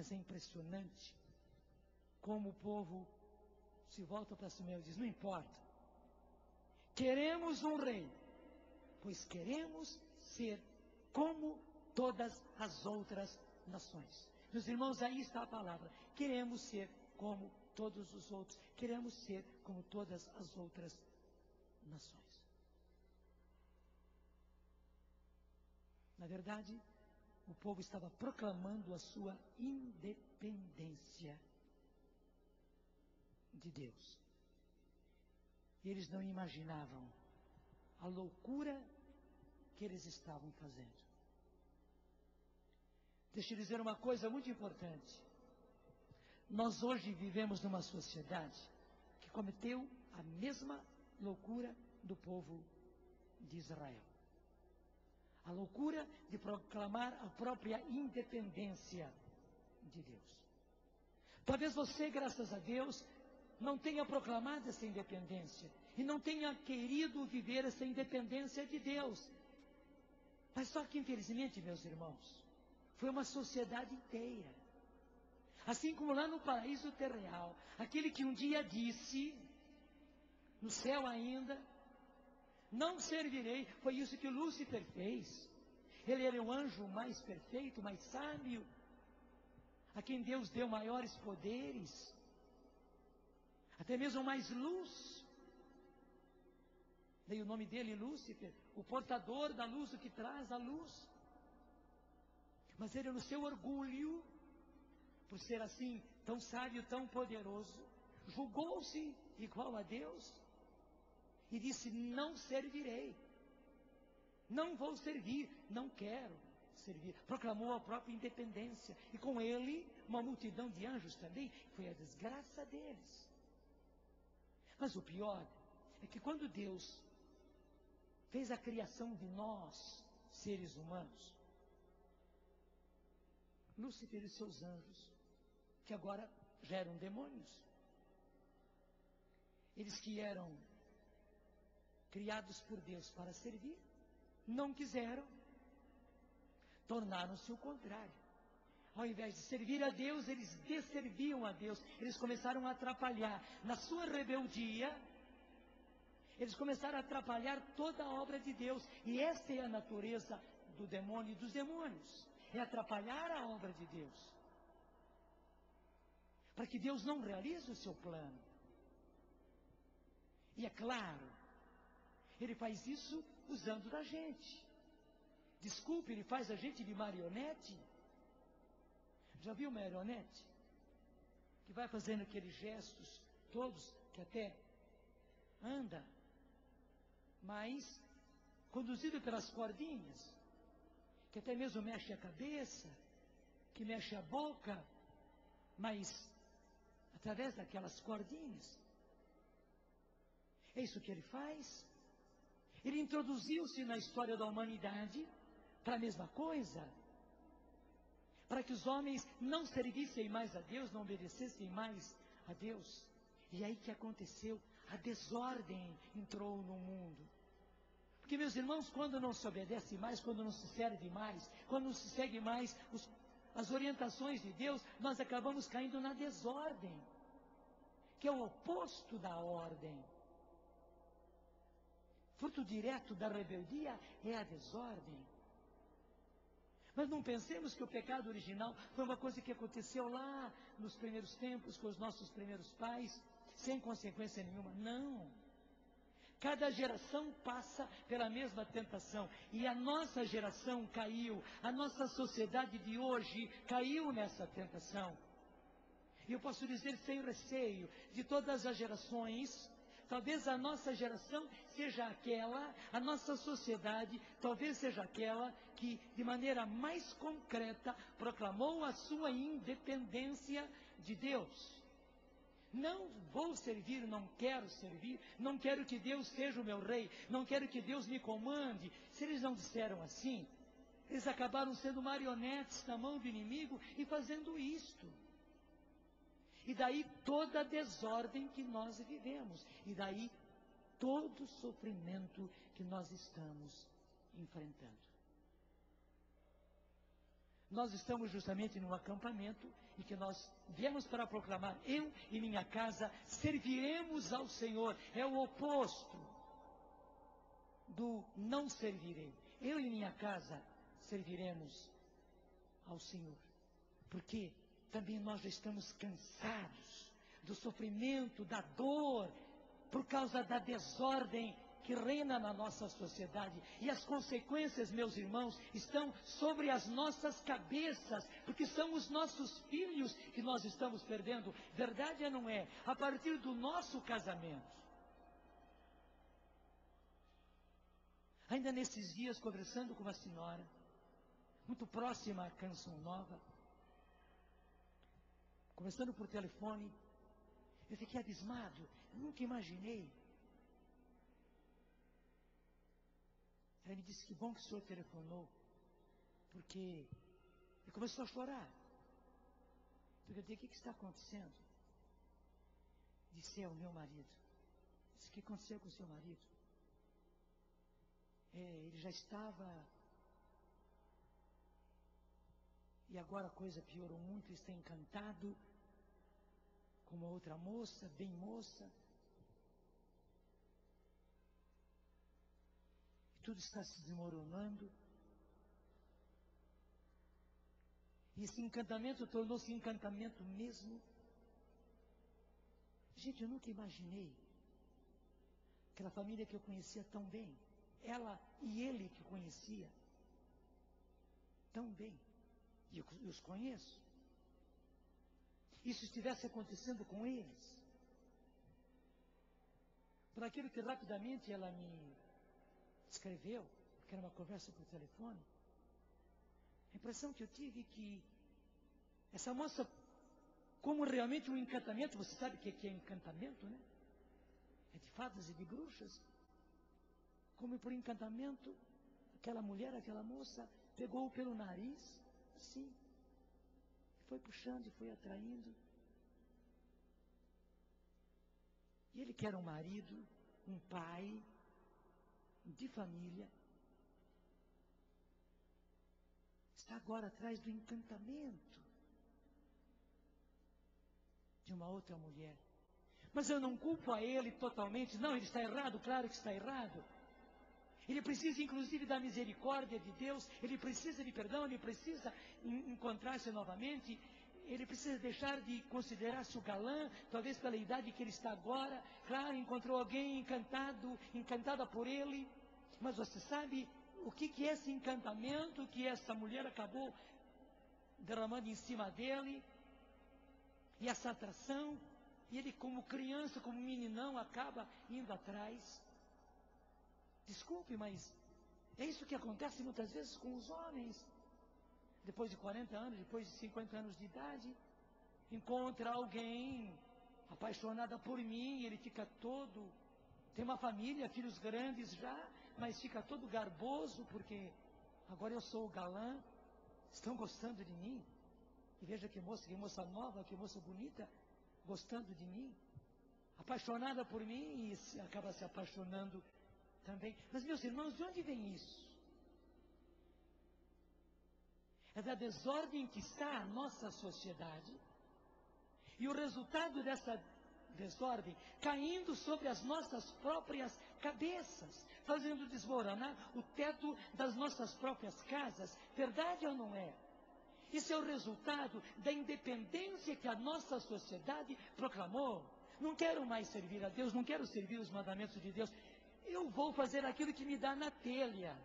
Mas é impressionante como o povo se volta para Samuel e diz: não importa, queremos um rei, pois queremos ser como todas as outras nações. Meus irmãos, aí está a palavra. Queremos ser como todos os outros. Queremos ser como todas as outras nações. Na verdade, o povo estava proclamando a sua independência de Deus. E eles não imaginavam a loucura que eles estavam fazendo. Deixa eu dizer uma coisa muito importante. Nós hoje vivemos numa sociedade que cometeu a mesma loucura do povo de Israel. A loucura de proclamar a própria independência de Deus. Talvez você, graças a Deus, não tenha proclamado essa independência e não tenha querido viver essa independência de Deus. Mas só que, infelizmente, meus irmãos, foi uma sociedade inteira. Assim como lá no paraíso terrenal, aquele que um dia disse, no céu ainda, não servirei, foi isso que Lúcifer fez. Ele era o anjo mais perfeito, mais sábio, a quem Deus deu maiores poderes, até mesmo mais luz. Daí o nome dele, Lúcifer, o portador da luz, o que traz a luz. Mas ele, no seu orgulho, por ser assim, tão sábio, tão poderoso, julgou-se igual a Deus e disse: não servirei, não vou servir, não quero servir. Proclamou a própria independência, e com ele uma multidão de anjos também. Foi a desgraça deles. Mas o pior é que quando Deus fez a criação de nós, seres humanos, Lúcifer e seus anjos, que agora já eram demônios, eles que eram criados por Deus para servir, não quiseram, tornaram-se o contrário. Ao invés de servir a Deus, eles desserviam a Deus. Eles começaram a atrapalhar. Na sua rebeldia, eles começaram a atrapalhar toda a obra de Deus. E essa é a natureza do demônio e dos demônios. É atrapalhar a obra de Deus, para que Deus não realize o seu plano. E é claro, ele faz isso usando da gente. Desculpe, ele faz a gente de marionete. Já viu uma marionete? Que vai fazendo aqueles gestos todos, que até anda, mas conduzido pelas cordinhas, que até mesmo mexe a cabeça, que mexe a boca, mas através daquelas cordinhas. É isso que ele faz. Ele introduziu-se na história da humanidade para a mesma coisa, para que os homens não servissem mais a Deus, não obedecessem mais a Deus. E aí que aconteceu? A desordem entrou no mundo. Porque, meus irmãos, quando não se obedece mais, quando não se serve mais, quando não se segue mais as orientações de Deus, nós acabamos caindo na desordem, que é o oposto da ordem. Fruto direto da rebeldia é a desordem. Mas não pensemos que o pecado original foi uma coisa que aconteceu lá nos primeiros tempos, com os nossos primeiros pais, sem consequência nenhuma. Não. Cada geração passa pela mesma tentação. E a nossa geração caiu, a nossa sociedade de hoje caiu nessa tentação. E eu posso dizer sem receio, de todas as gerações, talvez a nossa geração seja aquela, a nossa sociedade talvez seja aquela que de maneira mais concreta proclamou a sua independência de Deus. Não vou servir, não quero servir, não quero que Deus seja o meu rei, não quero que Deus me comande. Se eles não disseram assim, eles acabaram sendo marionetes na mão do inimigo e fazendo isto. E daí toda a desordem que nós vivemos. E daí todo o sofrimento que nós estamos enfrentando. Nós estamos justamente num acampamento em que nós viemos para proclamar: eu e minha casa serviremos ao Senhor. É o oposto do não servirei. Eu e minha casa serviremos ao Senhor. Porque também nós já estamos cansados do sofrimento, da dor, por causa da desordem que reina na nossa sociedade. E as consequências, meus irmãos, estão sobre as nossas cabeças, porque são os nossos filhos que nós estamos perdendo. Verdade ou não é? A partir do nosso casamento. Ainda nesses dias, conversando com uma senhora, muito próxima à Canção Nova, conversando por telefone, eu fiquei abismado. Eu nunca imaginei. Ela me disse: que bom que o senhor telefonou, porque... E começou a chorar. Eu perguntei: o que está acontecendo? Disse: é o meu marido. Disse: o que aconteceu com o seu marido? Ele já estava... E agora a coisa piorou muito, ele está encantado com uma outra moça, bem moça. Tudo está se desmoronando. E esse encantamento tornou-se encantamento mesmo. Gente, eu nunca imaginei aquela família que eu conhecia tão bem, ela e ele que conhecia tão bem, e eu os conheço, isso estivesse acontecendo com eles. Por aquilo que rapidamente ela me escreveu, porque era uma conversa por telefone, a impressão que eu tive que essa moça, como realmente um encantamento, você sabe o que é encantamento, né? É de fadas e de bruxas. Como por encantamento, aquela mulher, aquela moça, pegou-o pelo nariz, assim, e foi puxando e foi atraindo. E ele que era um marido, um pai, de família, está agora atrás do encantamento de uma outra mulher. Mas eu não culpo a ele totalmente. Não, ele está errado, claro que está errado. Ele precisa inclusive da misericórdia de Deus, ele precisa de perdão, ele precisa encontrar-se novamente, ele precisa deixar de considerar-se o galã, talvez pela idade que ele está agora. Claro, encontrou alguém encantada por ele, mas você sabe o que é esse encantamento que essa mulher acabou derramando em cima dele, e essa atração, e ele como criança, como meninão, acaba indo atrás. Desculpe, mas é isso que acontece muitas vezes com os homens. Depois de 40 anos, depois de 50 anos de idade, encontra alguém apaixonada por mim, ele fica todo... Tem uma família, filhos grandes já, mas fica todo garboso, porque agora eu sou o galã, estão gostando de mim. E veja que moça nova, que moça bonita, gostando de mim, apaixonada por mim, e acaba se apaixonando também. Mas, meus irmãos, de onde vem isso? É da desordem que está a nossa sociedade, e o resultado dessa desordem caindo sobre as nossas próprias cabeças, fazendo desmoronar o teto das nossas próprias casas. Verdade ou não é? Isso é o resultado da independência que a nossa sociedade proclamou. Não quero mais servir a Deus, não quero servir os mandamentos de Deus. Eu vou fazer aquilo que me dá na telha.